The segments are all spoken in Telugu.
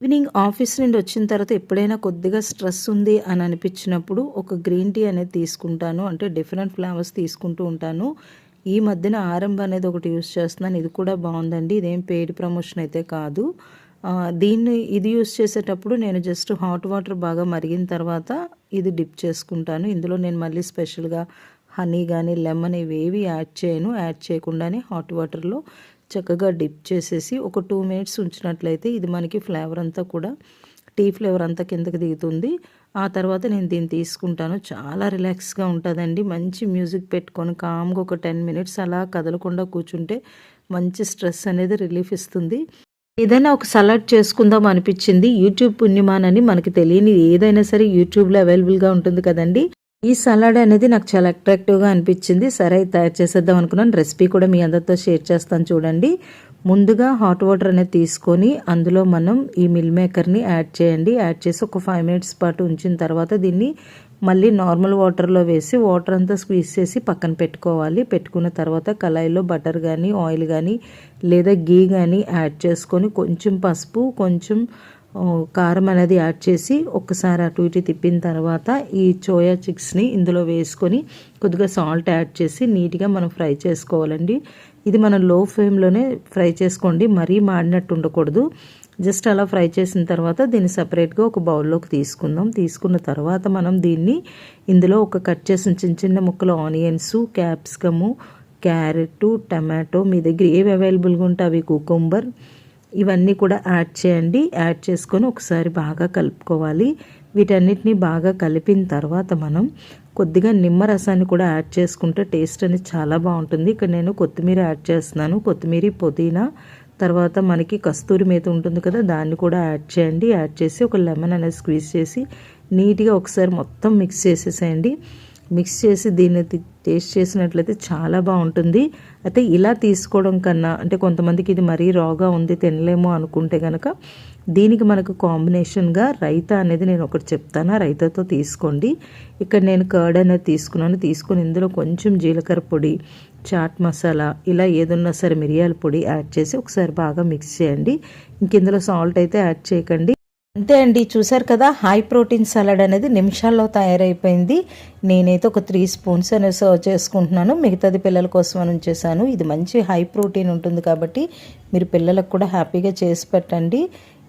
ఈవినింగ్ ఆఫీస్ నుండి వచ్చిన తర్వాత ఎప్పుడైనా కొద్దిగా స్ట్రెస్ ఉంది అని అనిపించినప్పుడు ఒక గ్రీన్ టీ అనేది తీసుకుంటాను. అంటే డిఫరెంట్ ఫ్లేవర్స్ తీసుకుంటూ ఉంటాను. ఈ మధ్యన ఆరంభ అనేది ఒకటి యూస్ చేస్తున్నాను. ఇది కూడా బాగుందండి. ఇదేం పెయిడ్ ప్రమోషన్ అయితే కాదు. ఇది యూస్ చేసేటప్పుడు నేను జస్ట్ హాట్ వాటర్ బాగా మరిగిన తర్వాత ఇది డిప్ చేసుకుంటాను. ఇందులో నేను మళ్ళీ స్పెషల్గా హనీ కానీ లెమన్ ఇవేవి యాడ్ చేయను. యాడ్ చేయకుండానే హాట్ వాటర్లో చక్కగా డిప్ చేసేసి ఒక 2 మినిట్స్ ఉంచినట్లయితే ఇది మనకి ఫ్లేవర్ అంతా కూడా టీ ఫ్లేవర్ అంతా కిందకి దిగుతుంది. ఆ తర్వాత నేను దీన్ని తీసుకుంటాను. చాలా రిలాక్స్గా ఉంటుందండి. మంచి మ్యూజిక్ పెట్టుకొని కామ్గా ఒక 10 మినిట్స్ అలా కదలకుండా కూర్చుంటే మంచి స్ట్రెస్ అనేది రిలీఫ్ ఇస్తుంది. ఏదైనా ఒక సలాడ్ చేసుకుందాం అనిపించింది. యూట్యూబ్ పుణ్యమానని మనకి తెలియని ఏదైనా సరే యూట్యూబ్లో అవైలబుల్గా ఉంటుంది కదండి. ఈ సలాడ్ అనేది నాకు చాలా అట్రాక్టివ్గా అనిపించింది. సరే తయారు చేసేద్దాం అనుకున్నాను. రెసిపీ కూడా మీ అందరితో షేర్ చేస్తాను చూడండి. ముందుగా హాట్ వాటర్ అనేది తీసుకొని అందులో మనం ఈ మిల్ మేకర్ని యాడ్ చేయండి. యాడ్ చేసి ఒక 5 మినిట్స్ పాటు ఉంచిన తర్వాత దీన్ని మళ్ళీ నార్మల్ వాటర్లో వేసి వాటర్ అంతా స్క్వీజ్ చేసి పక్కన పెట్టుకోవాలి. పెట్టుకున్న తర్వాత కళాయిలో బటర్ కానీ ఆయిల్ కానీ లేదా గీ కానీ యాడ్ చేసుకొని కొంచెం పసుపు కొంచెం కారం అనేది యాడ్ చేసి ఒక్కసారి అటు ఇటు తిప్పిన తర్వాత ఈ సోయా చిక్స్ని ఇందులో వేసుకొని కొద్దిగా సాల్ట్ యాడ్ చేసి నీట్గా మనం ఫ్రై చేసుకోవాలండి. ఇది మనం లో ఫ్లేమ్లోనే ఫ్రై చేసుకోండి. మరీ మాడినట్టు ఉండకూడదు. జస్ట్ అలా ఫ్రై చేసిన తర్వాత దీన్ని సపరేట్గా ఒక బౌల్లోకి తీసుకుందాం. తీసుకున్న తర్వాత మనం దీన్ని ఇందులో ఒక కట్ చేసిన చిన్న చిన్న ముక్కలు ఆనియన్స్, క్యాప్సికము, క్యారెట్, టమాటో మీ దగ్గర ఏవి అవైలబుల్గా ఉంటే అవి కుకుంబర్ ఇవన్నీ కూడా యాడ్ చేయండి. యాడ్ చేసుకొని ఒకసారి బాగా కలుపుకోవాలి. వీటన్నిటిని బాగా కలిపిన తర్వాత మనం కొద్దిగా నిమ్మరసాన్ని కూడా యాడ్ చేసుకుంటే టేస్ట్ అనేది చాలా బాగుంటుంది. ఇక్కడ నేను కొత్తిమీర యాడ్ చేస్తున్నాను. కొత్తిమీర, పుదీనా, తర్వాత మనకి కస్తూరి మేతి ఉంటుంది కదా, దాన్ని కూడా యాడ్ చేయండి. యాడ్ చేసి ఒక లెమన్ అనేది స్క్వీజ్ చేసి నీట్గా ఒకసారి మొత్తం మిక్స్ చేసేసేయండి. మిక్స్ చేసి దీన్ని టేస్ట్ చేసినట్లయితే చాలా బాగుంటుంది. అయితే ఇలా తీసుకోవడం కన్నా అంటే కొంతమందికి ఇది మరీ రాగా ఉంది తినలేము అనుకుంటే కనుక దీనికి మనకు కాంబినేషన్గా రైతా అనేది నేను ఒకటి చెప్తాను. రైతాతో తీసుకోండి. ఇక్కడ నేను కర్డ్ అనేది తీసుకున్నాను. తీసుకొని ఇందులో కొంచెం జీలకర్ర పొడి, చాట్ మసాలా ఇలా ఏదున్నా సరే మిరియాల పొడి యాడ్ చేసి ఒకసారి బాగా మిక్స్ చేయండి. ఇంక ఇందులో సాల్ట్ అయితే యాడ్ చేయకండి. అంతే అండి. చూసారు కదా, హై ప్రోటీన్ సలాడ్ అనేది నిమిషాల్లో తయారైపోయింది. నేనైతే ఒక 3 స్పూన్స్ అనేది సర్వ్ చేసుకుంటున్నాను. మిగతాది పిల్లల కోసం అని ఉంచేసాను. ఇది మంచి హై ప్రోటీన్ ఉంటుంది కాబట్టి మీరు పిల్లలకు కూడా హ్యాపీగా చేసి పెట్టండి.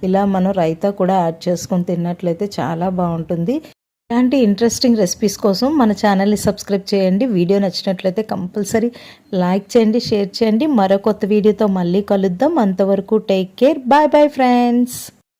ఇలా మనం రైతా కూడా యాడ్ చేసుకొని తిన్నట్లయితే చాలా బాగుంటుంది. ఇలాంటి ఇంట్రెస్టింగ్ రెసిపీస్ కోసం మన ఛానల్ని సబ్స్క్రైబ్ చేయండి. వీడియో నచ్చినట్లయితే కంపల్సరీ లైక్ చేయండి, షేర్ చేయండి. మరో కొత్త వీడియోతో మళ్ళీ కలుద్దాం. అంతవరకు take care. Bye bye friends.